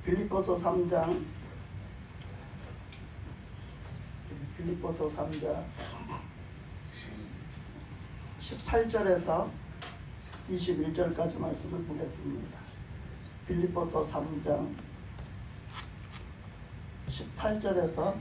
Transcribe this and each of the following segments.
빌립보서 3장 18절에서 21절까지 말씀을 보겠습니다. 빌립보서 3장 18절에서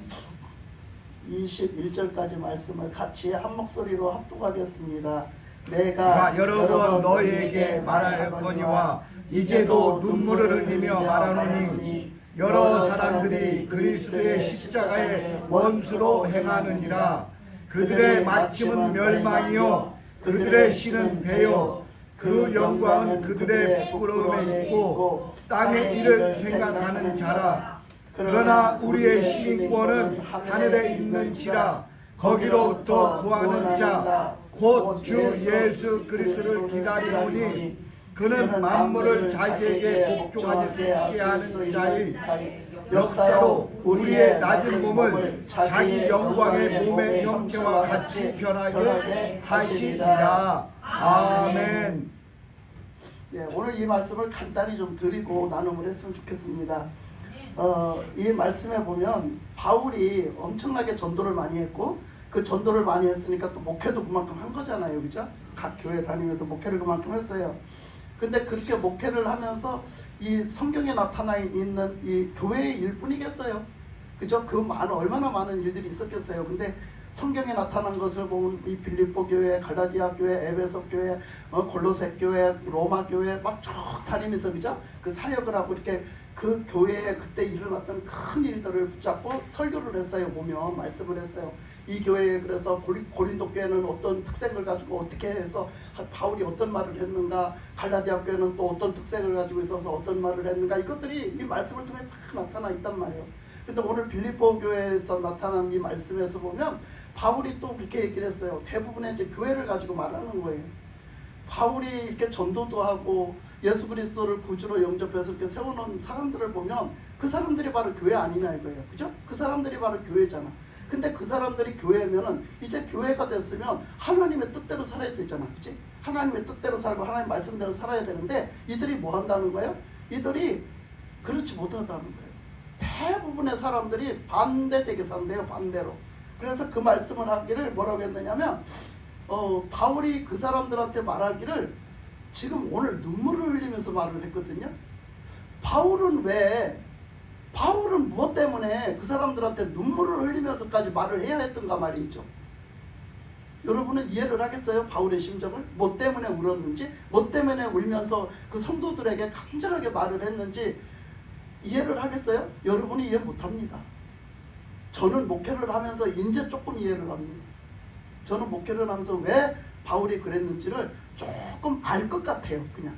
21절까지 말씀을 같이 한 목소리로 합독하겠습니다. 내가 여러 번 너희에게 말하였거니와 이제도 눈물을 흘리며 말하노니 여러 사람들이 그리스도의 십자가의 원수로 행하느니라. 그들의 마침은 멸망이요 그들의 신은 배요 그 영광은 그들의 부끄러움에 있고 땅의 일을 생각하는 자라. 그러나 우리의 시민권은 하늘에 있는지라. 거기로부터 구하는 자 곧 주 예수 그리스도를 기다리노니 그는 만물을 자기에게 복종하실 수 있게 하는 자의 역사로 우리의 낮은 몸을 자기 영광의 몸의 형체와 같이 변하게 하시리라. 아멘. 오늘 이 말씀을 간단히 좀 드리고 나눔을 했으면 좋겠습니다. 이 말씀에 보면 바울이 엄청나게 전도를 많이 했고 그 전도를 많이 했으니까 또 목회도 그만큼 한 거잖아요. 그죠? 각 교회 다니면서 목회를 그만큼 했어요. 근데 그렇게 목회를 하면서 이 성경에 나타나 있는 이 교회의 일뿐이겠어요. 그죠? 얼마나 많은 일들이 있었겠어요. 근데 성경에 나타난 것을 보면 이 빌립보 교회, 갈라디아 교회, 에베소 교회, 골로새 교회, 로마 교회 막 쭉 다니면서 그죠? 그 사역을 하고 이렇게 그 교회에 그때 일어났던 큰 일들을 붙잡고 설교를 했어요. 보면 말씀을 했어요. 이 교회에 그래서 고린도 교회는 어떤 특색을 가지고 어떻게 해서 바울이 어떤 말을 했는가, 갈라디아 교회는 또 어떤 특색을 가지고 있어서 어떤 말을 했는가, 이것들이 이 말씀을 통해 다 나타나 있단 말이에요. 근데 오늘 빌립보 교회에서 나타난 이 말씀에서 보면 바울이 또 그렇게 얘기를 했어요. 대부분의 이제 교회를 가지고 말하는 거예요. 바울이 이렇게 전도도 하고 예수 그리스도를 구주로 영접해서 이렇게 세워놓은 사람들을 보면 그 사람들이 바로 교회 아니냐 이거예요. 그죠? 그 사람들이 바로 교회잖아. 근데 그 사람들이 교회면은 이제 교회가 됐으면 하나님의 뜻대로 살아야 되잖아. 그치? 하나님의 뜻대로 살고 하나님 말씀대로 살아야 되는데 이들이 뭐 한다는 거예요? 이들이 그렇지 못하다는 거예요. 대부분의 사람들이 반대되게 산대요. 반대로. 그래서 그 말씀을 하기를 뭐라고 했느냐면 바울이 그 사람들한테 말하기를 지금 오늘 눈물을 흘리면서 말을 했거든요. 바울은 무엇 때문에 그 사람들한테 눈물을 흘리면서까지 말을 해야 했던가 말이죠. 여러분은 이해를 하겠어요? 바울의 심정을? 뭐 때문에 울었는지, 뭐 때문에 울면서 그 성도들에게 간절하게 말을 했는지 이해를 하겠어요? 여러분이 이해 못합니다. 저는 목회를 하면서 이제 조금 이해를 합니다. 저는 목회를 하면서 왜 바울이 그랬는지를 조금 알 것 같아요. 그냥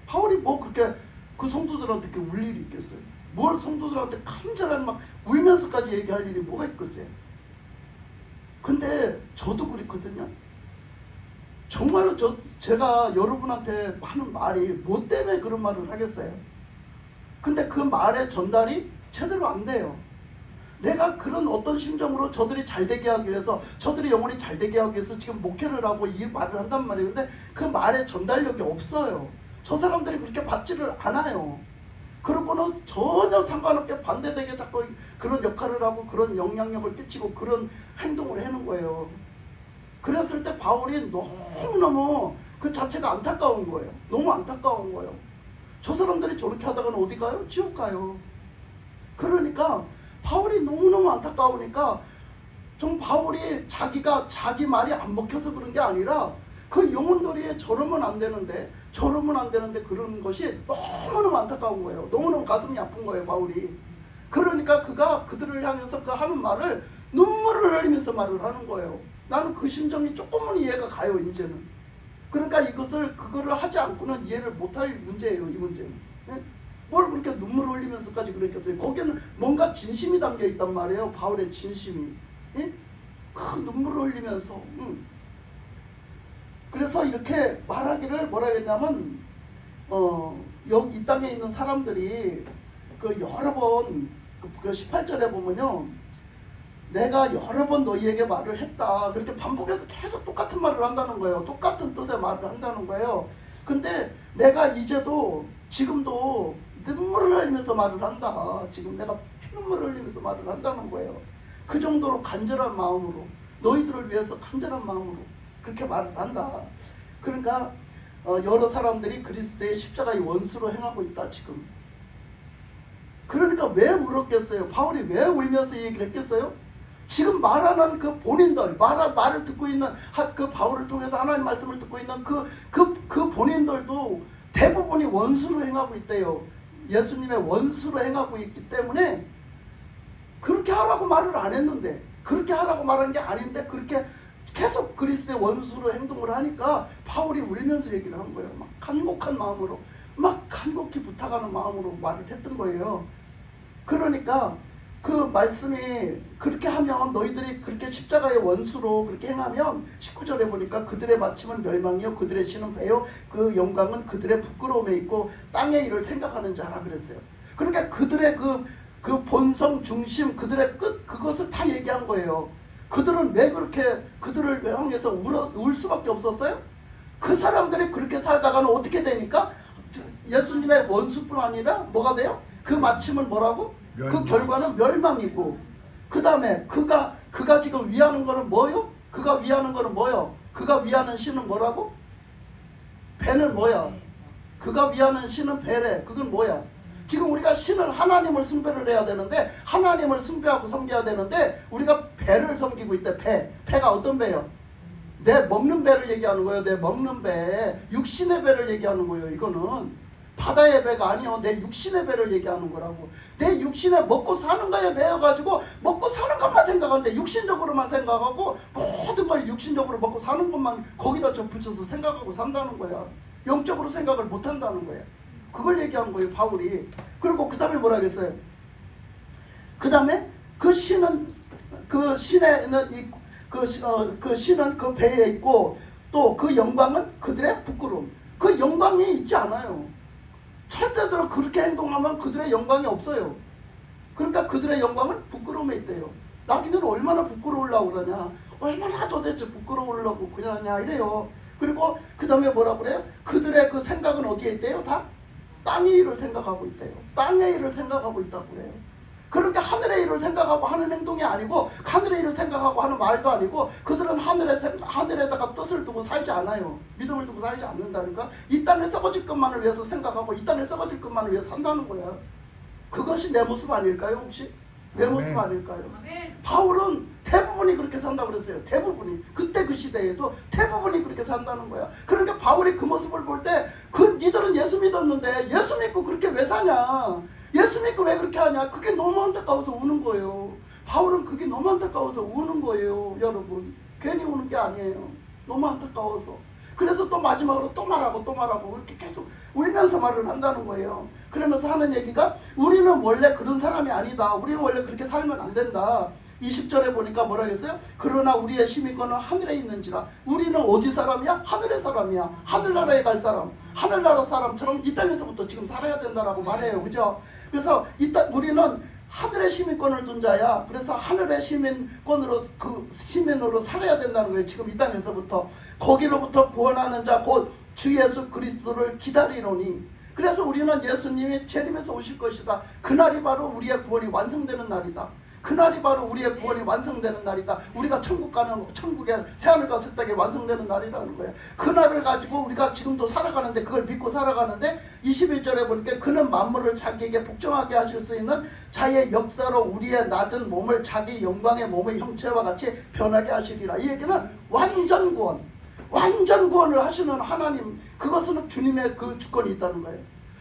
바울이 뭐 그렇게 그 성도들한테 이렇게 울 일이 있겠어요? 뭘 성도들한테 간절한 막 울면서까지 얘기할 일이 뭐가 있겠어요? 근데 저도 그렇거든요. 정말로 제가 여러분한테 하는 말이 뭐 때문에 그런 말을 하겠어요? 근데 그 말의 전달이 제대로 안 돼요. 내가 그런 어떤 심정으로 저들이 잘되게 하기 위해서, 저들이 영혼이 잘되게 하기 위해서 지금 목회를 하고 이 말을 한단 말이에요. 근데 그 말의 전달력이 없어요. 저 사람들이 그렇게 받지를 않아요. 그러고는 전혀 상관없게 반대되게 자꾸 그런 역할을 하고 그런 영향력을 끼치고 그런 행동을 하는 거예요. 그랬을 때 바울이 너무너무 그 자체가 안타까운 거예요. 너무 안타까운 거예요. 저 사람들이 저렇게 하다가는 어디 가요? 지옥 가요. 그러니까 바울이 너무너무 안타까우니까 좀 바울이 자기 말이 안 먹혀서 그런 게 아니라 그 영혼들이 저러면 안 되는데 그런 것이 너무너무 안타까운 거예요. 너무너무 가슴이 아픈 거예요, 바울이. 그러니까 그가 그들을 향해서 그 하는 말을 눈물을 흘리면서 말을 하는 거예요. 나는 그 심정이 조금은 이해가 가요, 이제는. 그러니까 그거를 하지 않고는 이해를 못할 문제예요, 이 문제는. 네? 뭘 그렇게 눈물을 흘리면서까지 그랬겠어요? 거기는 뭔가 진심이 담겨 있단 말이에요, 바울의 진심이. 예? 큰 눈물을 흘리면서. 그래서 이렇게 말하기를 뭐라 했냐면 여기 이 땅에 있는 사람들이 그 여러 번 그 18절에 보면요, 내가 여러 번 너희에게 말을 했다, 그렇게 반복해서 계속 똑같은 말을 한다는 거예요. 똑같은 뜻의 말을 한다는 거예요. 근데 내가 이제도 지금도 눈물을 흘리면서 말을 한다. 지금 내가 피눈물을 흘리면서 말을 한다는 거예요. 그 정도로 간절한 마음으로, 너희들을 위해서 간절한 마음으로 그렇게 말을 한다. 그러니까 여러 사람들이 그리스도의 십자가의 원수로 행하고 있다 지금. 그러니까 왜 울었겠어요? 바울이 왜 울면서 이 얘기를 했겠어요? 지금 말하는 그 본인들, 말을 듣고 있는 그 바울을 통해서 하나님 말씀을 듣고 있는 그 본인들도 대부분이 원수로 행하고 있대요. 예수님의 원수로 행하고 있기 때문에 그렇게 하라고 말을 안 했는데, 그렇게 하라고 말한 게 아닌데 그렇게 계속 그리스도의 원수로 행동을 하니까 바울이 울면서 얘기를 한 거예요. 막 간곡한 마음으로, 막 간곡히 부탁하는 마음으로 말을 했던 거예요. 그러니까 그 말씀이 그렇게 하면, 너희들이 그렇게 십자가의 원수로 그렇게 행하면 19절에 보니까 그들의 마침은 멸망이요 그들의 신은 배요 그 영광은 그들의 부끄러움에 있고 땅의 일을 생각하는 자라 그랬어요. 그러니까 그들의 그 본성 중심, 그들의 끝, 그것을 다 얘기한 거예요. 그들은 왜 그렇게 그들을 향해서 울 수밖에 없었어요? 그 사람들이 그렇게 살다가는 어떻게 되니까 예수님의 원수뿐 아니라 뭐가 돼요? 그 마침은 뭐라고? 그 결과는 멸망이고, 그 다음에 그가 지금 위하는 거는 뭐요? 그가 위하는 거는 뭐요? 그가 위하는 신은 뭐라고? 배는 뭐야? 그가 위하는 신은 배래. 그건 뭐야? 지금 우리가 신을, 하나님을 숭배를 해야 되는데, 하나님을 숭배하고 섬겨야 되는데 우리가 배를 섬기고 있대. 배가 어떤 배요? 내 먹는 배를 얘기하는 거예요. 내 먹는 배, 육신의 배를 얘기하는 거예요. 이거는 바다의 배가 아니요, 내 육신의 배를 얘기하는 거라고. 내 육신에 먹고 사는 거에 매여가지고 먹고 사는 것만 생각하는데, 육신적으로만 생각하고 모든 걸 육신적으로 먹고 사는 것만 거기다 접붙여서 생각하고 산다는 거야. 영적으로 생각을 못 한다는 거야. 그걸 얘기한 거예요, 바울이. 그리고 그 다음에 뭐라 그랬어요? 그 다음에 그 신은, 그 신에는 그 신은 그 배에 있고, 또 그 영광은 그들의 부끄러움. 그 영광이 있지 않아요. 절대로 그렇게 행동하면 그들의 영광이 없어요. 그러니까 그들의 영광은 부끄러움에 있대요. 나중에는 얼마나 부끄러우려고 그러냐, 얼마나 도대체 부끄러우려고 그러냐 이래요. 그리고 그 다음에 뭐라 그래요? 그들의 그 생각은 어디에 있대요? 다 땅의 일을 생각하고 있대요. 땅의 일을 생각하고 있다고 그래요. 그러니까 하늘의 일을 생각하고 하는 행동이 아니고, 하늘의 일을 생각하고 하는 말도 아니고, 그들은 하늘에다가 뜻을 두고 살지 않아요. 믿음을 두고 살지 않는다니까. 이 땅에 썩어질 것만을 위해서 생각하고 이 땅에 썩어질 것만을 위해서 산다는 거야. 그것이 내 모습 아닐까요? 혹시? 내 모습 아닐까요? 바울은 대부분이 그렇게 산다고 그랬어요. 대부분이. 그때 그 시대에도 대부분이 그렇게 산다는 거야. 그러니까 바울이 그 모습을 볼 때, 니들은 예수 믿었는데 예수 믿고 그렇게 왜 사냐, 예수 믿고 왜 그렇게 하냐, 그게 너무 안타까워서 우는 거예요. 바울은 그게 너무 안타까워서 우는 거예요. 여러분, 괜히 우는 게 아니에요. 너무 안타까워서. 그래서 또 마지막으로 또 말하고 이렇게 계속 울면서 말을 한다는 거예요. 그러면서 하는 얘기가, 우리는 원래 그런 사람이 아니다. 우리는 원래 그렇게 살면 안 된다. 20절에 보니까 뭐라 했어요? 그러나 우리의 시민권은 하늘에 있는지라. 우리는 어디 사람이야? 하늘의 사람이야. 하늘나라에 갈 사람, 하늘나라 사람처럼 이 땅에서부터 지금 살아야 된다라고 말해요. 그죠? 그래서 우리는 하늘의 시민권을 둔 자야. 그래서 하늘의 시민권으로, 그 시민으로 살아야 된다는 거예요. 지금 이 땅에서부터. 거기로부터 구원하는 자 곧 주 예수 그리스도를 기다리노니. 그래서 우리는 예수님이 재림에서 오실 것이다. 그날이 바로 우리의 구원이 완성되는 날이다. 그날이 바로 우리의 구원이 완성되는 날이다. 우리가 천국에 새하늘과 새 땅에 완성되는 날이라는 거예요. 그날을 가지고 우리가 지금도 살아가는데, 그걸 믿고 살아가는데, 21절에 보니까 그는 만물을 자기에게 복종하게 하실 수 있는 자의 역사로 우리의 낮은 몸을 자기 영광의 몸의 형체와 같이 변하게 하시리라. 이 얘기는 완전 구원, 완전 구원을 하시는 하나님, 그것은 주님의 그 주권이 있다는 거예요.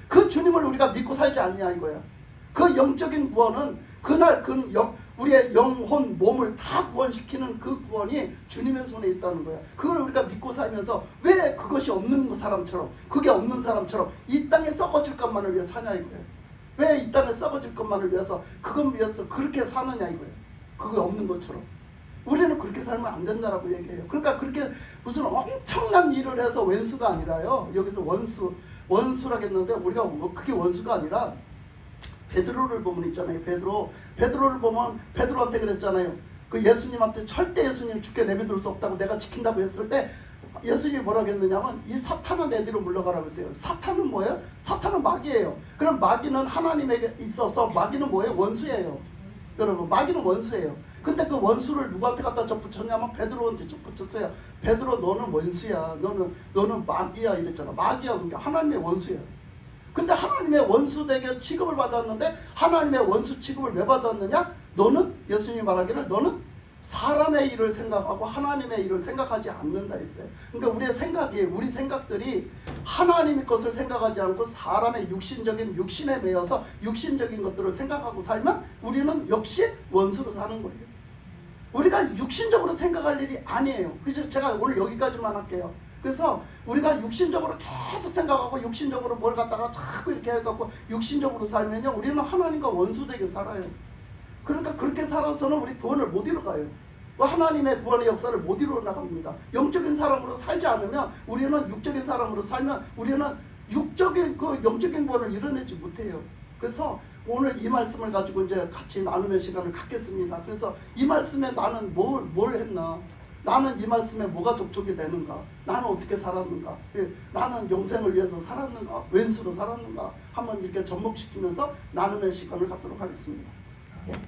그 주님을 우리가 믿고 살지 않냐 이거예요. 그 영적인 구원은 그날 우리의 영혼 몸을 다 구원시키는 그 구원이 주님의 손에 있다는 거야. 그걸 우리가 믿고 살면서 왜 그것이 없는 사람처럼, 그게 없는 사람처럼 이 땅에 썩어질 것만을 위해 사냐 이거예요. 왜 이 땅에 썩어질 것만을 위해서, 그것 위해서 그렇게 사느냐 이거예요. 그게 없는 것처럼. 우리는 그렇게 살면 안 된다라고 얘기해요. 그러니까 그렇게 무슨 엄청난 일을 해서 왼수가 아니라요. 여기서 원수라겠는데, 우리가 그게 원수가 아니라, 베드로를 보면 있잖아요. 베드로를 보면 베드로한테 그랬잖아요. 그 예수님한테 절대 예수님 죽게 내버릴 수 없다고 내가 지킨다고 했을 때 예수님이 뭐라고 했느냐면 이 사탄은 내 뒤로 물러가라고 했어요. 사탄은 뭐예요? 사탄은 마귀예요. 그럼 마귀는 하나님에게 있어서 마귀는 뭐예요? 원수예요. 여러분, 마귀는 원수예요. 근데 그 원수를 누구한테 갖다 접붙였냐면 베드로한테 접붙였어요. 베드로, 너는 원수야. 너는 마귀야 이랬잖아. 마귀야. 그러니까 하나님의 원수야. 근데 하나님의 원수되게 취급을 받았는데, 하나님의 원수 취급을 왜 받았느냐? 너는, 예수님이 말하기를 너는 사람의 일을 생각하고 하나님의 일을 생각하지 않는다 했어요. 그러니까 우리 생각들이 하나님의 것을 생각하지 않고 사람의 육신에 매여서 육신적인 것들을 생각하고 살면 우리는 역시 원수로 사는 거예요. 우리가 육신적으로 생각할 일이 아니에요. 그래서 제가 오늘 여기까지만 할게요. 그래서 우리가 육신적으로 계속 생각하고 육신적으로 뭘 갖다가 자꾸 이렇게 해갖고 육신적으로 살면요, 우리는 하나님과 원수되게 살아요. 그러니까 그렇게 살아서는 우리 구원을 못 이뤄가요. 하나님의 구원의 역사를 못 이루어 나갑니다. 영적인 사람으로 살지 않으면, 우리는 육적인 사람으로 살면 우리는 영적인 구원을 이뤄내지 못해요. 그래서 오늘 이 말씀을 가지고 이제 같이 나누는 시간을 갖겠습니다. 그래서 이 말씀에 나는 뭘 했나? 나는 이 말씀에 뭐가 접촉이 되는가? 나는 어떻게 살았는가? 나는 영생을 위해서 살았는가? 왼수로 살았는가? 한번 이렇게 접목시키면서 나누는 시간을 갖도록 하겠습니다.